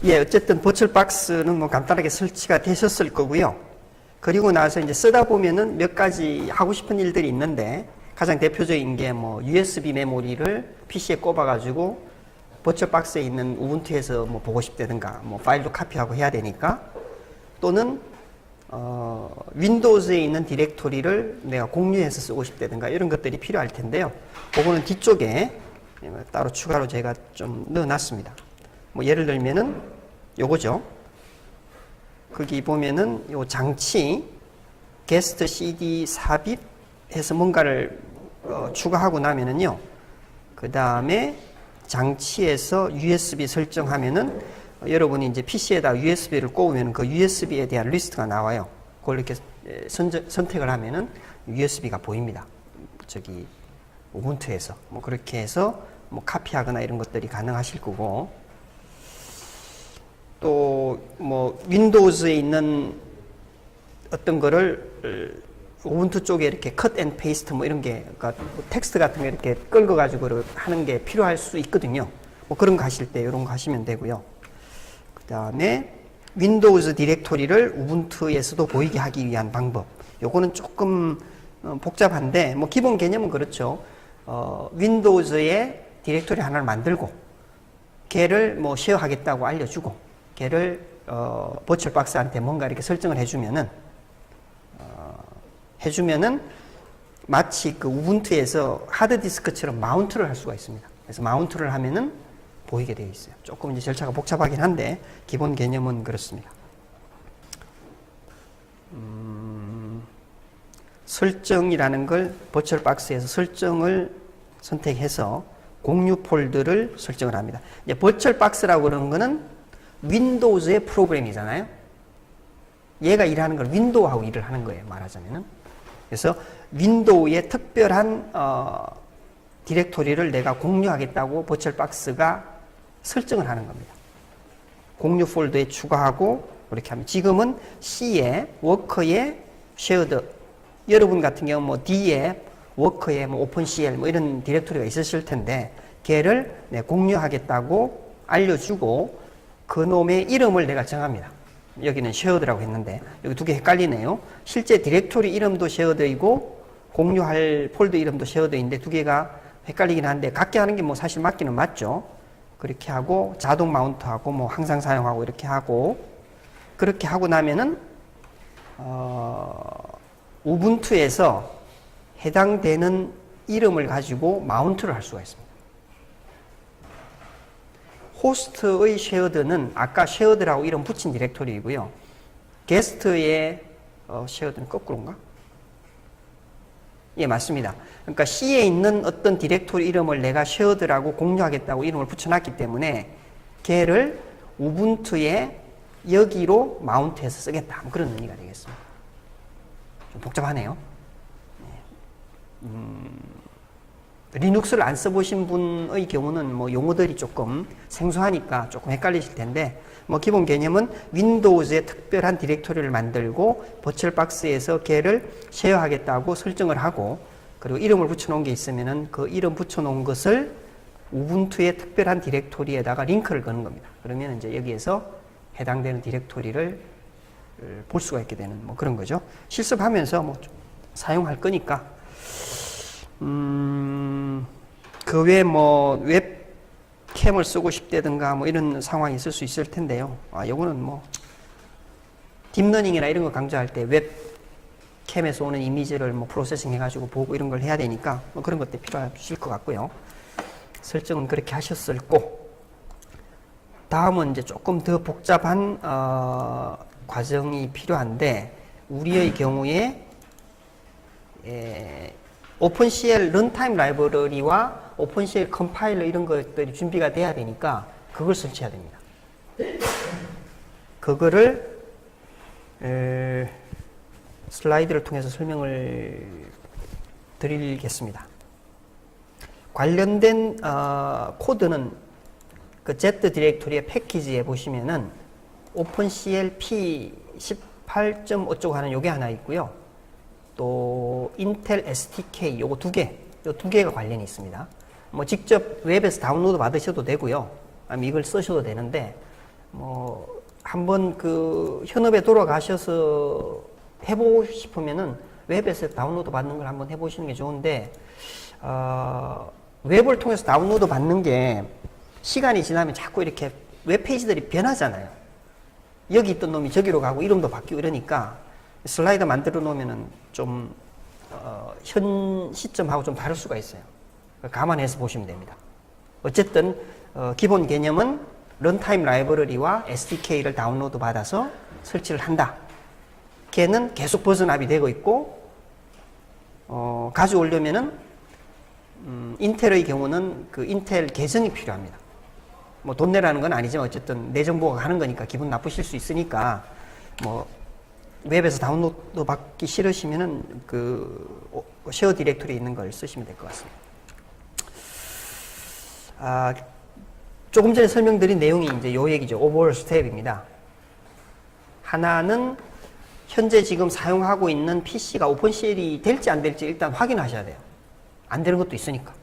예, 어쨌든 버츄얼박스는 뭐 간단하게 설치가 되셨을 거고요. 그리고 나서 이제 쓰다 보면은 몇 가지 하고 싶은 일들이 있는데 가장 대표적인 게 뭐 USB 메모리를 PC에 꼽아가지고 버츄얼박스에 있는 우분투에서 뭐 보고 싶다든가 뭐 파일도 카피하고 해야 되니까 또는 윈도우즈에 있는 디렉토리를 내가 공유해서 쓰고 싶다든가 이런 것들이 필요할 텐데요. 그거는 뒤쪽에 따로 추가로 제가 좀 넣어놨습니다. 뭐 예를 들면은 요거죠. 거기 보면은 요 장치 게스트 CD 삽입해서 뭔가를 추가하고 나면은요. 그 다음에 장치에서 USB 설정하면은 여러분이 이제 PC에다 USB를 꼽으면 그 USB에 대한 리스트가 나와요. 그걸 이렇게 선택을 하면은 USB가 보입니다. 저기 우분투에서 뭐 그렇게 해서 뭐 카피하거나 이런 것들이 가능하실 거고, 또 뭐 윈도우즈에 있는 어떤 거를 우분투 쪽에 이렇게 컷 앤 페이스트 뭐 이런 게, 그러니까 텍스트 같은 거 이렇게 끌고 가지고 하는 게 필요할 수 있거든요. 뭐 그런 거 하실 때 이런 거 하시면 되고요. 그 다음에 윈도우즈 디렉토리를 우분투에서도 보이게 하기 위한 방법. 요거는 조금 복잡한데 뭐 기본 개념은 그렇죠. 윈도우즈에 디렉토리 하나를 만들고 걔를 뭐 쉐어하겠다고 알려주고 걔를 버츄얼박스한테 뭔가 이렇게 설정을 해주면은 마치 그 우분투에서 하드디스크처럼 마운트를 할 수가 있습니다. 그래서 마운트를 하면은 보이게 되어 있어요. 조금 이제 절차가 복잡하긴 한데 기본 개념은 그렇습니다. 설정이라는 걸 버츄얼박스에서 설정을 선택해서 공유 폴더를 설정을 합니다. 이제 버츄얼박스라고 그러는 거는 윈도우즈의 프로그램이잖아요. 얘가 일하는 걸 윈도우하고 일을 하는 거예요, 말하자면은. 그래서 윈도우의 특별한 디렉토리를 내가 공유하겠다고 버츄얼박스가 설정을 하는 겁니다. 공유 폴더에 추가하고 이렇게 하면, 지금은 C에 워커에 쉐어드, 여러분 같은 경우 뭐 D에 워커에 뭐 오픈CL 뭐 이런 디렉토리가 있으실 텐데 걔를 공유하겠다고 알려주고 그 놈의 이름을 내가 정합니다. 여기는 쉐어드라고 했는데 여기 두 개 헷갈리네요. 실제 디렉토리 이름도 쉐어드이고 공유할 폴더 이름도 쉐어드인데 두 개가 헷갈리긴 한데 각기 하는 게 뭐 사실 맞기는 맞죠. 그렇게 하고 자동 마운트하고 뭐 항상 사용하고 이렇게 하고, 그렇게 하고 나면은 우분투에서 해당되는 이름을 가지고 마운트를 할 수가 있습니다. 호스트의 쉐어드는 아까 쉐어드라고 이름 붙인 디렉토리이고요. 게스트의 쉐어드는 거꾸로인가? 예, 맞습니다. 그러니까 C에 있는 어떤 디렉토리 이름을 내가 쉐어드라고 공유하겠다고 이름을 붙여놨기 때문에 걔를 우분투에 여기로 마운트해서 쓰겠다. 그런 의미가 되겠습니다. 좀 복잡하네요. 리눅스를 안 써보신 분의 경우는 뭐 용어들이 조금 생소하니까 조금 헷갈리실 텐데, 뭐 기본 개념은 윈도우즈에 특별한 디렉토리를 만들고 버츄얼박스에서 걔를 쉐어하겠다고 설정을 하고, 그리고 이름을 붙여놓은 게 있으면은 그 이름 붙여놓은 것을 우분투의 특별한 디렉토리에다가 링크를 거는 겁니다. 그러면 이제 여기에서 해당되는 디렉토리를 볼 수가 있게 되는 뭐 그런 거죠. 실습하면서 뭐 사용할 거니까. 그 외에 뭐 웹캠을 쓰고 싶다든가 뭐 이런 상황이 있을 수 있을 텐데요. 요거는 뭐 딥러닝이나 이런 거 강조할 때 웹캠에서 오는 이미지를 뭐 프로세싱 해가지고 보고 이런 걸 해야 되니까 뭐 그런 것들이 필요하실 것 같고요. 설정은 그렇게 하셨을 거. 다음은 이제 조금 더 복잡한 과정이 필요한데, 우리의 경우에 오픈CL 런타임 라이브러리와 오픈CL 컴파일러 이런 것들이 준비가 돼야 되니까 그걸 설치해야 됩니다. 그거를 슬라이드를 통해서 설명을 드리겠습니다. 관련된 코드는 그 Z 디렉토리의 패키지에 보시면은 오픈CL P18. 어쩌고 하는 요게 하나 있고요. 또 인텔 SDK 요거 두 개가 관련이 있습니다. 뭐 직접 웹에서 다운로드 받으셔도 되고요. 아니면 이걸 쓰셔도 되는데 한번 그 현업에 돌아가셔서 해보고 싶으면은 웹에서 다운로드 받는 걸 한번 해보시는 게 좋은데, 웹을 통해서 다운로드 받는 게 시간이 지나면 자꾸 이렇게 웹페이지들이 변하잖아요. 여기 있던 놈이 저기로 가고 이름도 바뀌고 이러니까 슬라이드 만들어 놓으면은 좀, 현 시점하고 좀 다를 수가 있어요. 감안해서 보시면 됩니다. 어쨌든, 기본 개념은 런타임 라이브러리와 SDK를 다운로드 받아서 설치를 한다. 걔는 계속 버전업이 되고 있고, 가져오려면은, 인텔의 경우는 그 인텔 계정이 필요합니다. 뭐 돈 내라는 건 아니지만 어쨌든 내 정보가 가는 거니까 기분 나쁘실 수 있으니까, 뭐, 웹에서 다운로드 받기 싫으시면은 그 쉐어 디렉토리에 있는 걸 쓰시면 될 것 같습니다. 조금 전에 설명드린 내용이 이제 요 얘기죠. 오버올 스텝입니다. 하나는 현재 지금 사용하고 있는 PC가 오픈CL이 될지 안 될지 일단 확인하셔야 돼요. 안 되는 것도 있으니까.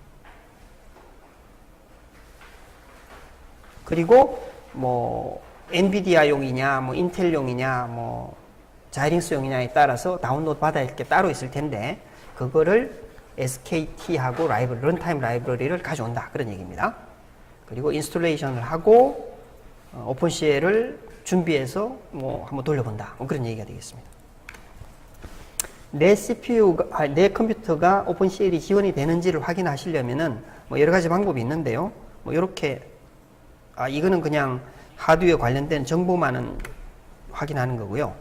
그리고 뭐 엔비디아용이냐, 뭐 인텔용이냐, 뭐 자이링스용이냐에 따라서 다운로드 받아야 할 게 따로 있을 텐데 그거를 SKT하고 런타임 라이브러리를 가져온다. 그런 얘기입니다. 그리고 인스톨레이션을 하고 오픈CL을 준비해서 뭐 한번 돌려본다. 뭐 그런 얘기가 되겠습니다. 내 CPU가, 내 컴퓨터가 오픈CL이 지원이 되는지를 확인하시려면은 뭐 여러 가지 방법이 있는데요. 뭐 이렇게 이거는 그냥 하드웨어 관련된 정보만은 확인하는 거고요.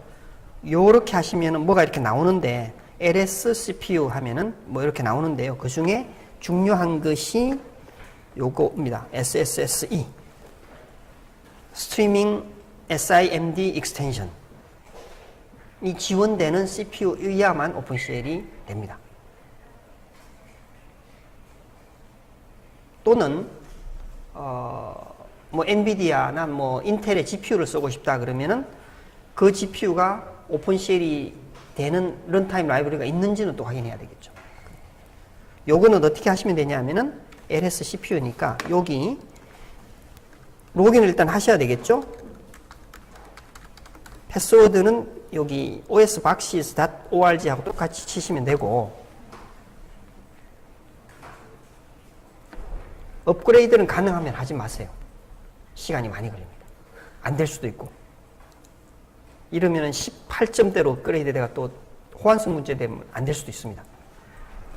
요렇게 하시면은 뭐가 이렇게 나오는데 LS CPU 하면은 뭐 이렇게 나오는데요. 그 중에 중요한 것이 요거입니다. SSSE 스트리밍 SIMD 익스텐션 이 지원되는 CPU여야만 오픈CL이 됩니다. 또는 뭐 엔비디아나 뭐 인텔의 GPU를 쓰고 싶다 그러면은 그 GPU가 오픈CL이 되는 런타임 라이브러리가 있는지는 또 확인해야 되겠죠. 요거는 어떻게 하시면 되냐면은 LS CPU니까 여기 로그인을 일단 하셔야 되겠죠. 패스워드는 여기 osboxes.org 하고 똑같이 치시면 되고 업그레이드는 가능하면 하지 마세요. 시간이 많이 걸립니다. 안 될 수도 있고 이러면은 18점대로 업그레이드 돼가 또 호환성 문제 되면 안 될 수도 있습니다.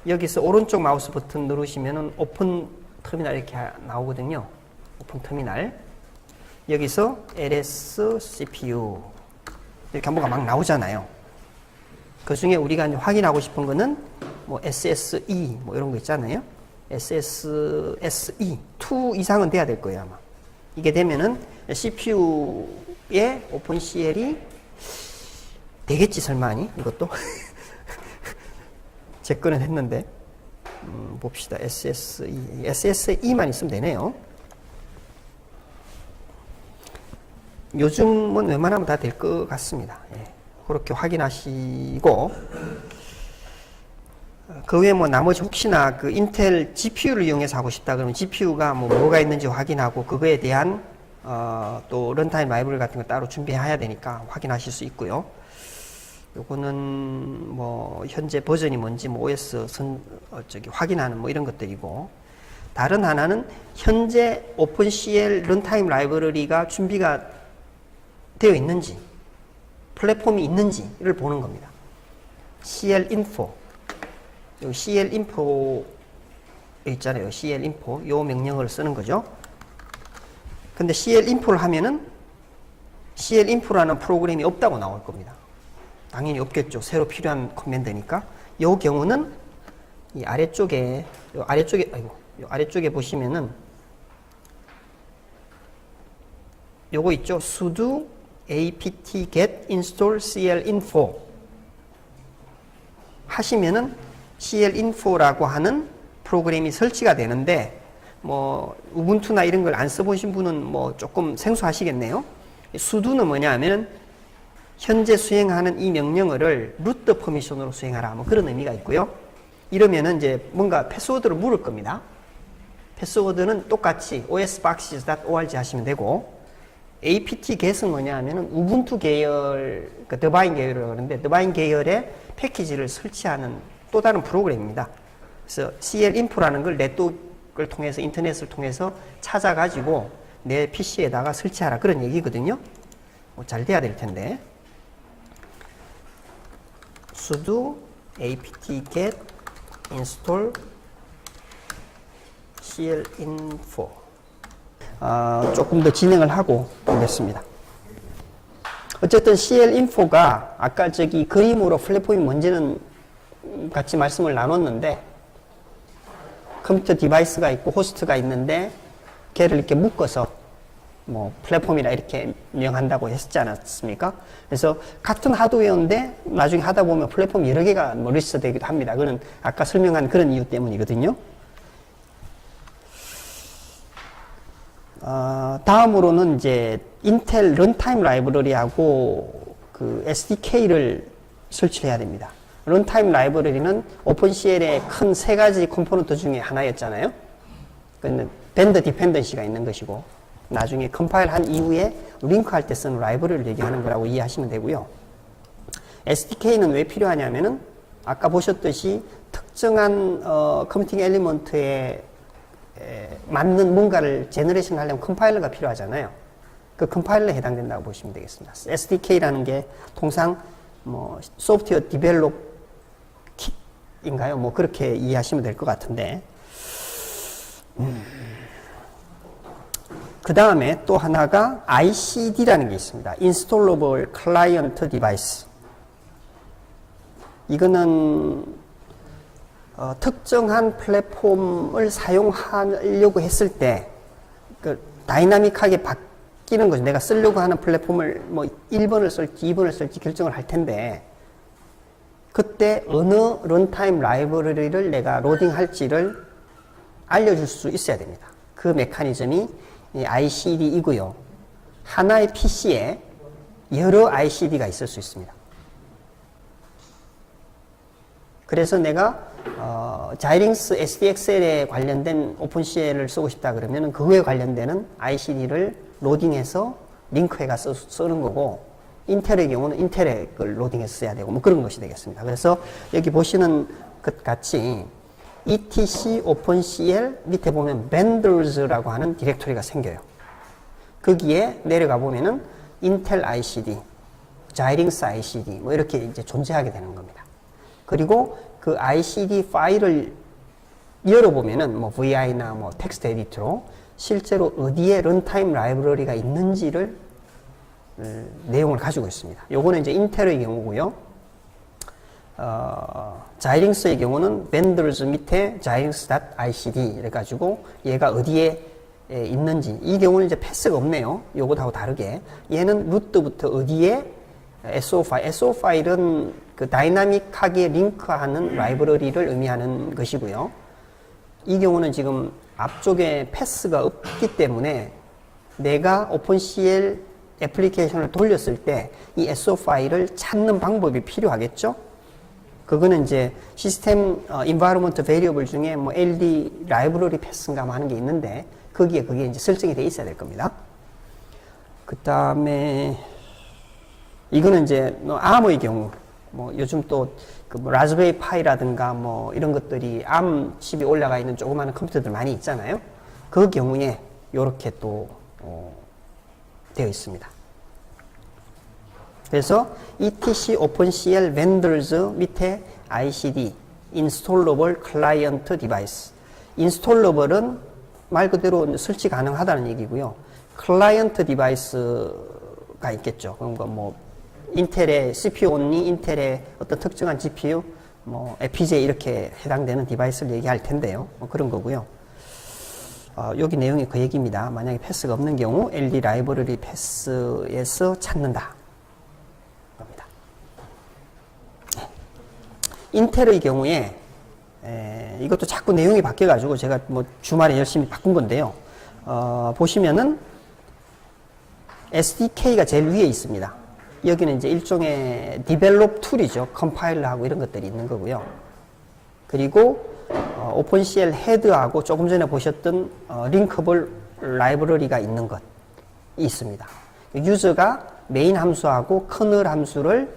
여기서 오른쪽 마우스 버튼 누르시면은 오픈 터미널 이렇게 나오거든요. 오픈 터미널. 여기서 LS CPU 이렇게 한번가 막 나오잖아요. 그 중에 우리가 이제 확인하고 싶은 거는 뭐 SSE 뭐 이런 거 있잖아요. SSSE 2 이상은 돼야 될 거예요, 아마. 이게 되면은 CPU에 오픈CL이 되겠지, 설마니? 이것도. 제 거는 했는데. 봅시다. SSE만 있으면 되네요. 요즘은 웬만하면 다 될 것 같습니다. 예. 그렇게 확인하시고, 그 외에 뭐 나머지 혹시나 그 인텔 GPU를 이용해서 하고 싶다 그러면 GPU가 뭐가 있는지 확인하고 그거에 대한 또 런타임 라이브러리 같은 거 따로 준비해야 되니까 확인하실 수 있고요. 요거는 뭐 현재 버전이 뭔지 뭐 OS 확인하는 뭐 이런 것들이고, 다른 하나는 현재 오픈CL 런타임 라이브러리가 준비가 되어 있는지, 플랫폼이 있는지를 보는 겁니다. CLinfo. 여기 CLinfo 있잖아요. CLinfo. 요 명령어를 쓰는 거죠. 근데 CLinfo를 하면은 CLinfo라는 프로그램이 없다고 나올 겁니다. 당연히 없겠죠. 새로 필요한 커맨드니까. 요 경우는 이 아래쪽에, 요 아래쪽에 보시면은 요거 있죠. sudo apt-get install CLinfo 하시면은 CLinfo라고 하는 프로그램이 설치가 되는데, 뭐 우분투나 이런 걸 안 써보신 분은 뭐 조금 생소하시겠네요. sudo는 뭐냐 하면은 현재 수행하는 이 명령어를 루트 퍼미션으로 수행하라, 뭐 그런 의미가 있고요. 이러면은 이제 뭔가 패스워드를 물을 겁니다. 패스워드는 똑같이 osboxes.org 하시면 되고, apt-get은 뭐냐 하면은 우분투 계열, 그 더바인 계열이라고 하는데 더바인 계열의 패키지를 설치하는 또 다른 프로그램입니다. 그래서 clinfo라는 걸 네트워크를 통해서 인터넷을 통해서 찾아가지고 내 PC에다가 설치하라 그런 얘기거든요. 잘 돼야 될 텐데. sudo apt-get install clinfo. 조금 더 진행을 하고 보겠습니다. 어쨌든 clinfo가 아까 저기 그림으로 플랫폼이 뭔지는 같이 말씀을 나눴는데, 컴퓨터 디바이스가 있고 호스트가 있는데 걔를 이렇게 묶어서 뭐 플랫폼이라 이렇게 명한다고 했지 않았습니까? 그래서 같은 하드웨어인데 나중에 하다 보면 플랫폼 여러 개가 리스트 되기도 합니다. 그건 아까 설명한 그런 이유 때문이거든요. 다음으로는 이제 인텔 런타임 라이브러리하고 그 SDK를 설치해야 됩니다. 런타임 라이브러리는 오픈CL의 큰 세 가지 컴포넌트 중에 하나였잖아요. 벤더 디펜던시가 있는 것이고, 나중에 컴파일 한 이후에 링크할 때 쓰는 라이브러리를 얘기하는 거라고 이해하시면 되고요. SDK는 왜 필요하냐면은 아까 보셨듯이 특정한 컴퓨팅 엘리먼트에 맞는 뭔가를 제너레이션 하려면 컴파일러가 필요하잖아요. 그 컴파일러에 해당된다고 보시면 되겠습니다. SDK라는 게 통상 뭐 소프트웨어 디벨롭 kit인가요? 뭐 그렇게 이해하시면 될 것 같은데, 그 다음에 또 하나가 ICD라는 게 있습니다. Installable Client Device. 이거는 특정한 플랫폼을 사용하려고 했을 때 다이나믹하게 바뀌는 거죠. 내가 쓰려고 하는 플랫폼을 뭐 1번을 쓸지 2번을 쓸지 결정을 할 텐데, 그때 어느 런타임 라이브러리를 내가 로딩할지를 알려줄 수 있어야 됩니다. 그 메커니즘이 ICD이고요. 하나의 PC에 여러 ICD가 있을 수 있습니다. 그래서 내가 자이링스 SDXL에 관련된 오픈CL을 쓰고 싶다 그러면 그거에 관련되는 ICD를 로딩해서 링크해가 쓰는 거고, 인텔의 경우는 인텔의 걸 로딩해서 써야 되고 뭐 그런 것이 되겠습니다. 그래서 여기 보시는 것 같이 etc opencl 밑에 보면 vendors라고 하는 디렉토리가 생겨요. 거기에 내려가 보면은 인텔 ICD, 자이링스 ICD 뭐 이렇게 이제 존재하게 되는 겁니다. 그리고 그 ICD 파일을 열어보면은 뭐 VI나 뭐 텍스트 에디터로 실제로 어디에 런타임 라이브러리가 있는지를 내용을 가지고 있습니다. 요거는 이제 인텔의 경우고요. 자이링스의 경우는 vendors 밑에 자이링스.icd 이래가지고 얘가 어디에 있는지, 이 경우는 이제 패스가 없네요. 요것하고 다르게 얘는 루트부터 어디에 SO 파일, SO 파일은 그 다이나믹하게 링크하는 라이브러리를 의미하는 것이고요. 이 경우는 지금 앞쪽에 패스가 없기 때문에 내가 오픈CL 애플리케이션을 돌렸을 때 이 SO 파일을 찾는 방법이 필요하겠죠? 그거는 이제 시스템 environment variable 중에 뭐 LD 라이브러리 패스인가 뭐 하는 게 있는데 거기에 그게 이제 설정이 돼 있어야 될 겁니다. 그 다음에 이거는 이제 ARM의 경우, 뭐 요즘 또 그 뭐 라즈베리 파이라든가 뭐 이런 것들이 ARM 칩이 올라가 있는 조그마한 컴퓨터들 많이 있잖아요. 그 경우에 요렇게 또 되어 있습니다. 그래서 etc opencl vendors 밑에 ICD installable client device. installable은 말 그대로 설치 가능하다는 얘기고요. client device가 있겠죠. 그러니까 뭐 인텔의 CPU only, 인텔의 어떤 특정한 GPU, 뭐 FPGA 이렇게 해당되는 디바이스를 얘기할 텐데요. 뭐 그런 거고요. 여기 내용이 그 얘기입니다. 만약에 패스가 없는 경우 LD 라이브러리 패스에서 찾는다. 겁니다. 인텔의 경우에 이것도 자꾸 내용이 바뀌어가지고 제가 뭐 주말에 열심히 바꾼 건데요. 보시면은 SDK가 제일 위에 있습니다. 여기는 이제 일종의 디벨롭 툴이죠. 컴파일러하고 이런 것들이 있는 거고요. 그리고 오픈CL 헤드하고 조금 전에 보셨던 링커블 라이브러리가 있는 것이 있습니다. 유저가 메인 함수하고 커널 함수를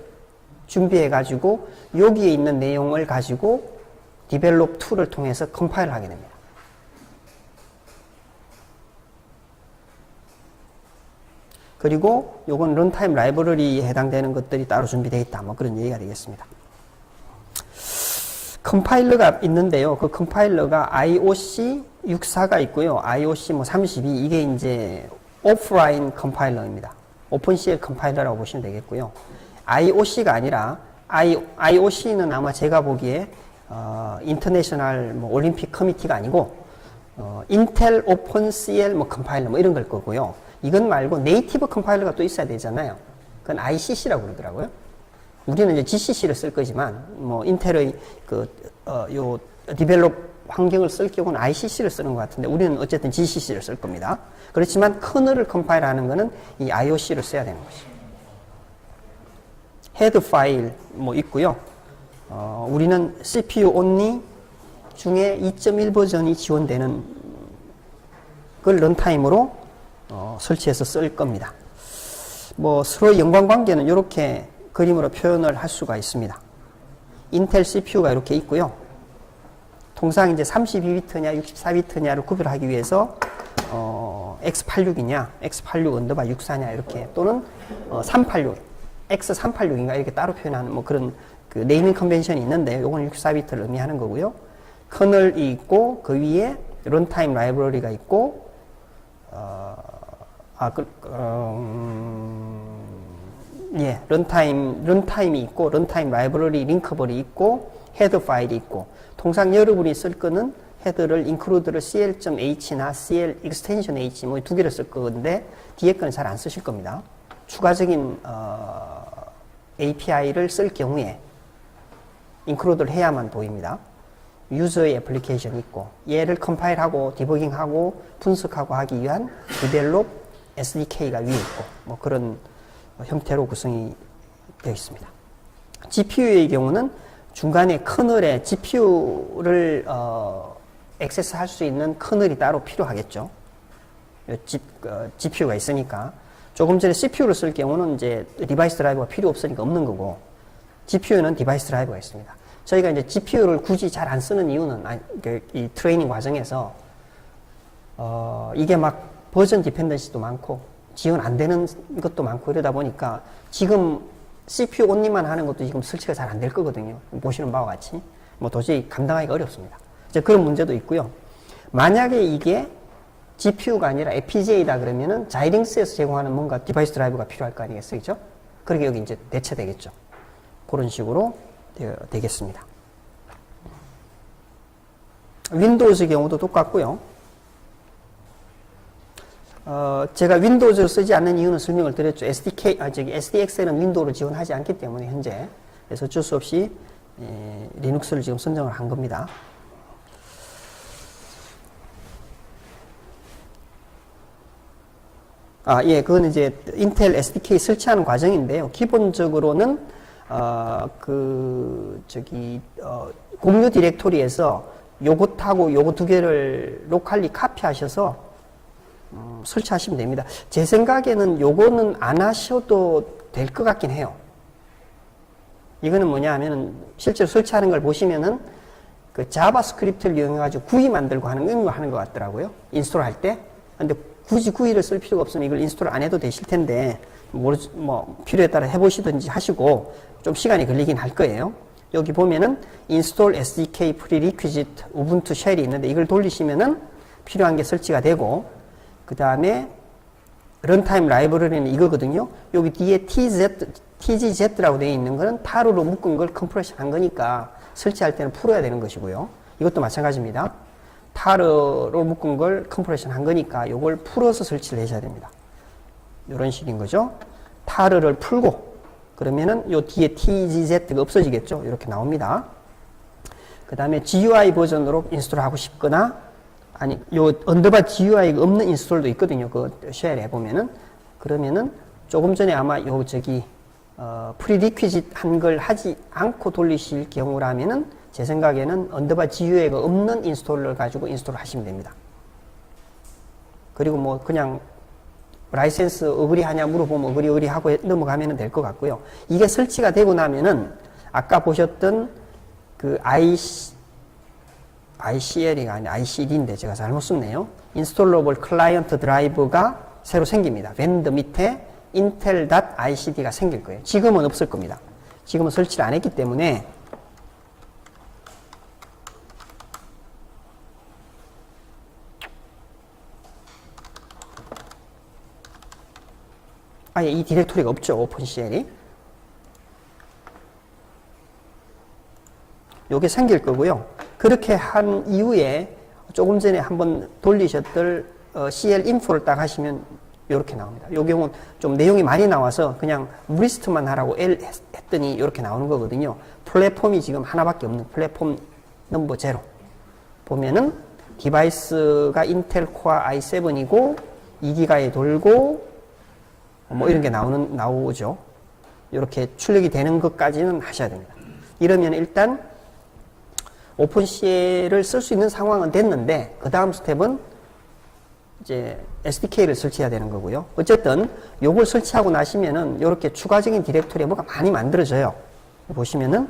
준비해 가지고 여기에 있는 내용을 가지고 디벨롭 툴을 통해서 컴파일을 하게 됩니다. 그리고 요건 런타임 라이브러리에 해당되는 것들이 따로 준비되어 있다. 뭐 그런 얘기가 되겠습니다. 컴파일러가 있는데요. 그 컴파일러가 IOC 64가 있고요. IOC 뭐 32, 이게 이제 오프라인 컴파일러입니다. 오픈CL 컴파일러라고 보시면 되겠고요. IOC가 아니라 IOC는 아마 제가 보기에 인터내셔널 뭐 올림픽 커미티가 아니고 인텔 오픈CL 뭐 컴파일러 뭐 이런 걸 거고요. 이건 말고 네이티브 컴파일러가 또 있어야 되잖아요. 그건 ICC라고 그러더라고요. 우리는 이제 GCC를 쓸 거지만, 뭐, 인텔의 요 디벨롭 환경을 쓸 경우는 ICC를 쓰는 것 같은데, 우리는 어쨌든 GCC를 쓸 겁니다. 그렇지만 커널을 컴파일하는 거는 이 IOC를 써야 되는 것이죠. 헤드 파일 뭐 있고요. 우리는 CPU only 중에 2.1 버전이 지원되는 걸 런타임으로 설치해서 쓸 겁니다. 뭐 서로의 연관관계는 이렇게 그림으로 표현을 할 수가 있습니다. 인텔 CPU가 이렇게 있고요. 통상 이제 32비트냐 64비트냐를 구별하기 위해서 X86이냐 X86 언더바 64냐 이렇게 또는 386 X386인가 이렇게 따로 표현하는 뭐 그런 그 네이밍 컨벤션이 있는데 요거는 64비트를 의미하는 거고요. 커널이 있고 그 위에 런타임 라이브러리가 있고 런타임이 있고, 런타임 라이브러리 링커블이 있고, 헤더 파일이 있고, 통상 여러분이 쓸 거는 헤더를, include를 cl.h나 cl extension h 뭐 두 개를 쓸 건데, 뒤에 거는 잘 안 쓰실 겁니다. 추가적인, API를 쓸 경우에, include를 해야만 보입니다. 유저의 애플리케이션이 있고, 얘를 컴파일하고, 디버깅하고, 분석하고 하기 위한 디벨롭 SDK가 위에 있고, 뭐 그런 형태로 구성이 되어 있습니다. GPU의 경우는 중간에 커널에 GPU를 액세스할 수 있는 커널이 따로 필요하겠죠. GPU가 있으니까. 조금 전에 CPU를 쓸 경우는 이제 디바이스 드라이버가 필요 없으니까 없는 거고, GPU는 디바이스 드라이버가 있습니다. 저희가 이제 GPU를 굳이 잘 안 쓰는 이유는 이 트레이닝 과정에서 이게 막 버전 디펜던시도 많고 지원 안 되는 것도 많고 이러다 보니까 지금 CPU 온리만 하는 것도 지금 설치가 잘 안 될 거거든요. 보시는 바와 같이. 뭐 도저히 감당하기가 어렵습니다. 이제 그런 문제도 있고요. 만약에 이게 GPU가 아니라 FPGA다 그러면은 자이링스에서 제공하는 뭔가 디바이스 드라이버가 필요할 거 아니겠어요? 그죠? 그렇게 여기 이제 대체되겠죠. 그런 식으로 되겠습니다. 윈도우즈 경우도 똑같고요. 제가 윈도우즈를 쓰지 않는 이유는 설명을 드렸죠. SDXL은 윈도우를 지원하지 않기 때문에 현재. 그래서 어쩔 수 없이 리눅스를 지금 선정을 한 겁니다. 그건 이제 인텔 SDK 설치하는 과정인데요. 기본적으로는 공유 디렉토리에서 요것하고 요거 두 개를 로컬리 카피하셔서 설치하시면 됩니다. 제 생각에는 요거는 안 하셔도 될 것 같긴 해요. 이거는 뭐냐 하면은 실제로 설치하는 걸 보시면은 그 자바스크립트를 이용해가지고 GUI 만들고 하는 것 같더라고요. 인스톨 할 때. 근데 굳이 GUI를 쓸 필요가 없으면 이걸 인스톨 안 해도 되실 텐데, 필요에 따라 해보시든지 하시고 좀 시간이 걸리긴 할 거예요. 여기 보면은 install SDK prerequisite 우분투 쉘이 있는데 이걸 돌리시면은 필요한 게 설치가 되고, 그 다음에 런타임 라이브러리는 이거거든요. 여기 뒤에 TGZ라고 되어 있는 거는 타르로 묶은 걸 컴프레션 한 거니까 설치할 때는 풀어야 되는 것이고요. 이것도 마찬가지입니다. 타르로 묶은 걸 컴프레션 한 거니까 이걸 풀어서 설치를 하셔야 됩니다. 이런 식인 거죠. 타르를 풀고 그러면은 요 뒤에 TGZ가 없어지겠죠. 이렇게 나옵니다. 그 다음에 GUI 버전으로 인스톨하고 싶거나 아니, 요 언더바 GUI가 없는 인스톨도 있거든요. 그 쉘에 보면은. 그러면은 조금 전에 아마 프리리퀴짓 한 걸 하지 않고 돌리실 경우라면은 제 생각에는 언더바 GUI가 없는 인스톨을 가지고 인스톨을 하시면 됩니다. 그리고 뭐 그냥 라이센스 어그리하냐 물어보면 어그리하고 넘어가면 될 것 같고요. 이게 설치가 되고 나면은 아까 보셨던 그 ICL이가 아니라 ICD인데 제가 잘못 썼네요. 인스톨러블 클라이언트 드라이브가 새로 생깁니다. 밴드 밑에 intel.icd가 생길 거예요. 지금은 없을 겁니다. 지금은 설치를 안 했기 때문에 아예 이 디렉토리가 없죠. 오픈CL이. 요게 생길 거고요. 그렇게 한 이후에 조금 전에 한번 돌리셨던 CL 인포를 딱 하시면 이렇게 나옵니다. 요 경우는 좀 내용이 많이 나와서 그냥 리스트만 하라고 L 했더니 이렇게 나오는 거거든요. 플랫폼이 지금 하나밖에 없는 플랫폼 넘버 0. 보면은 디바이스가 인텔 코어 i7이고 2기가에 돌고 뭐 이런 게 나오죠. 이렇게 출력이 되는 것까지는 하셔야 됩니다. 이러면 일단 오픈CL을 쓸 수 있는 상황은 됐는데 그 다음 스텝은 이제 SDK를 설치해야 되는 거고요. 어쨌든 요걸 설치하고 나시면은 이렇게 추가적인 디렉토리에 뭐가 많이 만들어져요. 보시면은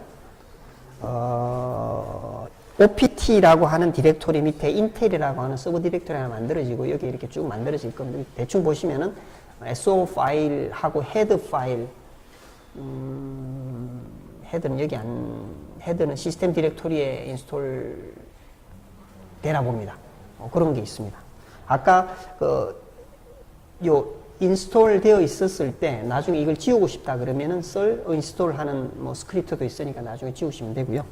OPT라고 하는 디렉토리 밑에 인텔이라고 하는 서브 디렉토리 하나 만들어지고 여기 이렇게 쭉 만들어질 겁니다. 대충 보시면은 SO 파일하고 헤드 파일, 헤드는 여기 헤드는 시스템 디렉토리에 인스톨 되나 봅니다. 그런 게 있습니다. 아까 요 인스톨 되어 있었을 때 나중에 이걸 지우고 싶다 그러면은 인스톨 하는 뭐 스크립트도 있으니까 나중에 지우시면 되고요.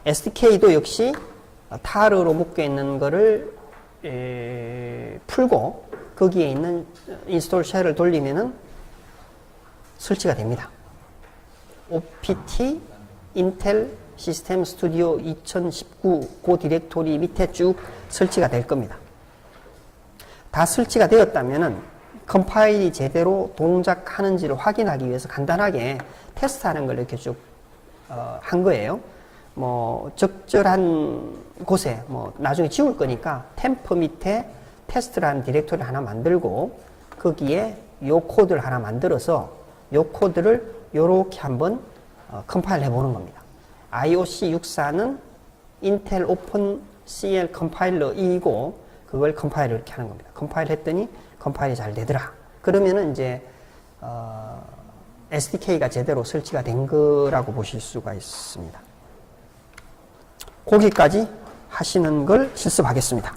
SDK도 역시 타르로 묶여 있는 거를 풀고 거기에 있는 인스톨 쉘을 돌리면은 설치가 됩니다. OPT 인텔 시스템 스튜디오 2019 그 디렉토리 밑에 쭉 설치가 될 겁니다. 다 설치가 되었다면은 컴파일이 제대로 동작하는지를 확인하기 위해서 간단하게 테스트하는 걸 이렇게 쭉 한 거예요. 뭐 적절한 곳에 뭐 나중에 지울 거니까 템프 밑에 테스트라는 디렉토리 하나 만들고 거기에 요 코드를 하나 만들어서 요 코드를 요렇게 한번 컴파일 해보는 겁니다. IOC64는 인텔 오픈 CL 컴파일러이고 그걸 컴파일을 이렇게 하는 겁니다. 컴파일 했더니 컴파일이 잘 되더라. 그러면은 이제 SDK가 제대로 설치가 된 거라고 보실 수가 있습니다. 거기까지 하시는 걸 실습하겠습니다.